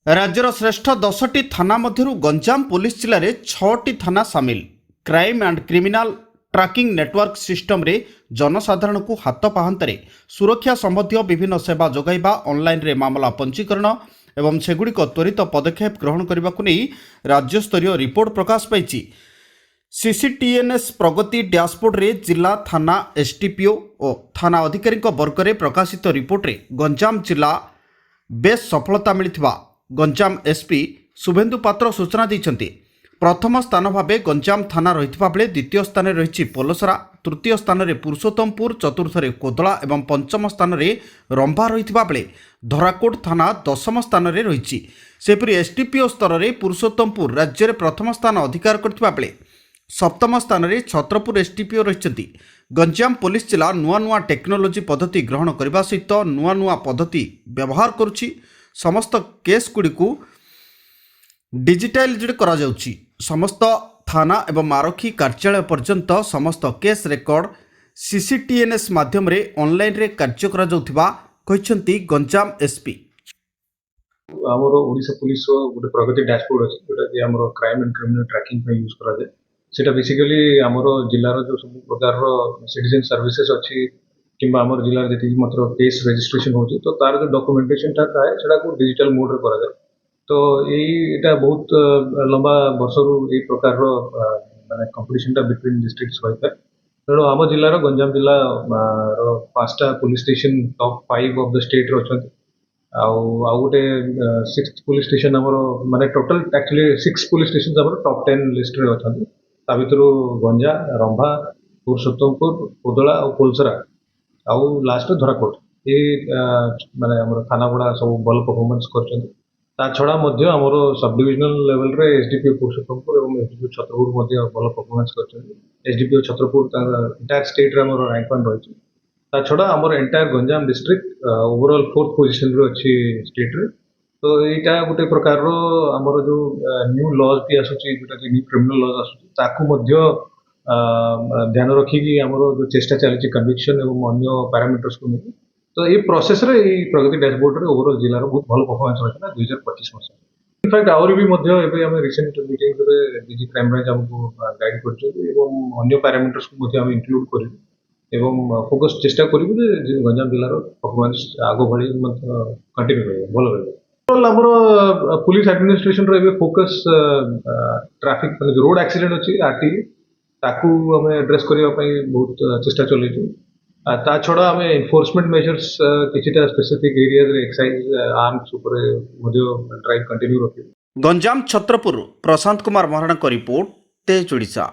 राज्यर श्रेष्ठ 10टी थाना मध्यरु गंजाम पुलिस जिले में 6टी थाना सामिल। Crime and criminal tracking network system रे जनसाधारण को हाथ पाहांतरे सुरक्षा संबंधी विभिन्न सेवा जोगाइबा, ऑनलाइन रे मामला पंजीकरण एवं सेगुड़िक त्वरित पदक्षेप ग्रहण करने को नहीं राज्यस्तरीय रिपोर्ट प्रकाश पाई। सीसीटीएनएस प्रगति डैशबोर्ड रे जिला थाना एसडीपीओ और थाना अधिकारी वर्ग में प्रकाशित रिपोर्ट रे गंजाम जिला बेस सफलता मिलिथिबा गंजाम एसपी शुभेन्दु पात्र सूचना दैछन्ति। प्रथम स्थान भावे गंजाम थाना रहिथिबा बेले द्वितीय स्थान रही पोलसरा, तृतीय स्थान रे पुरुषोत्तमपुर, चतुर्थ रे कोदला एवं पंचम स्थान रे रंभा रहिथिबा बेले धराकोट थाना दशम स्थान रे रहिछि। सेपरि एसडीपीओ स्तर रे पुरुषोत्तमपुर राज्य में प्रथम स्थान अधिकार करथिबा बेले सप्तम स्थान रे छत्रपुर एसडीपीओ रहिछन्ति। गंजाम पुलिस जिला नुआ नुआ टेक्नोलोजी पद्धति ग्रहण करने सहित नुआ नुआ पद्धति व्यवहार करुछि। समस्त केस गुड़िकु डिजिटाइज्ड करा जाउछि। समस्त थाना एवं आरक्षी कार्यालय पर्यंत समस्त केस रेकर्ड सीसीटीएनएस माध्यम रे ऑनलाइन रे कार्य करा जाउथिबा कहिसंती गंजाम एसपी। हमरो ओडिशा पुलिस गोटे प्रगति डैशबोर्ड अछि जोटा कि हमरो क्राइम एंड क्रिमिनल ट्रैकिंग पे यूज करा जाय। सेटा बेसिकली हमरो जिल्लार जो सब प्रकार रो सिटीजन सर्विसेज अछि किंबा हमर जिल्लार जति मात्र केस रजिस्ट्रेशन होछि तो तार जो डॉक्यूमेंटेशन टा थाए सेटा को डिजिटल मोड रे करा जाय। तो एटा बहुत लंबा वर्षरु ए प्रकार रो माने कंपटीशन टा बिटवीन डिस्ट्रिक्ट्स होइता। तेणु आम जिल्लार गंजाम जिल्ला रो पांचटा police station top 5 of the state रो अछंती। आउ गोटे 6th पुलिस स्टेशन हमरो माने टोटल एक्चुअली 6 पुलिस स्टेशन हमरो टॉप 10 लिस्ट रे अछंती। ता भितरु गंजा, रंभा, पुरुषोत्तमपुर, कोदला और पोलसरा आउ लास्ट धराकोट ये माने हमरो थाना गुड़ा सब भल परफॉर्मेंस करछंती। ता छड़ा मध्य हमरो सब डिविजनल लेवल रे एसडीपीओ पुरुषोत्तमपुर एवं एसडीपीओ छत्रपुर मध्य भल परफॉर्मेंस करछंती। एसडीपीओ छत्रपुर इंटायर स्टेट रे हमरो रैंक 1 रहिछि। ता छड़ा हमरो entire Ganjam district overall 4th position रे अछि स्टेट रे। तो एटा गोटे प्रकार रो हमरो जो न्यू लॉज भी आसुछि जोटा कि न्यू क्रिमिनल लॉज आसुछि ताकू मध्य ध्यान रखिकी हमरो जो चेष्टा चली कन्विक्शन एवं अन्य पैरामीटर्स को नहीं। तो ये प्रोसेस रे ये प्रगति डैशबोर्ड रे ओवरऑल जिल्ला रो बहुत भल परफॉर्मेंस रहिला 2025 वर्ष। इनफैक्ट आउर भी मध्य एबे हम रिसेंट मीटिंग रे डीजी क्राइम ब्रांच हमको गाइड करछथि एवं अन्य पैरामीटर्स को मध्य हम इंक्लूड करिबु एवं फोकस चेष्टा करिबु जे गंजाम जिल्ला रो परफॉर्मेंस आगो भଳି मध्य कंटिन्यू रहबो भल रहबो। हमरो पुलिस एडमिनिस्ट्रेशन रे एबे फोकस ट्रैफिक रोड एक्सीडेंट अछि आरटी ताकू हमें एड्रेस करबा पई बहुत चेष्टा चलैछु। ता छड़ा हमें एनफोर्समेंट मेजर्स किछिटा स्पेसिफिक एरियाज रे एक्साइज आर्म्स ऊपर मध्य ड्राइव कंटिन्यू रखिबो। गंजाम छत्रपुर प्रशांत कुमार महाराणा को रिपोर्ट तेज ओडिशा।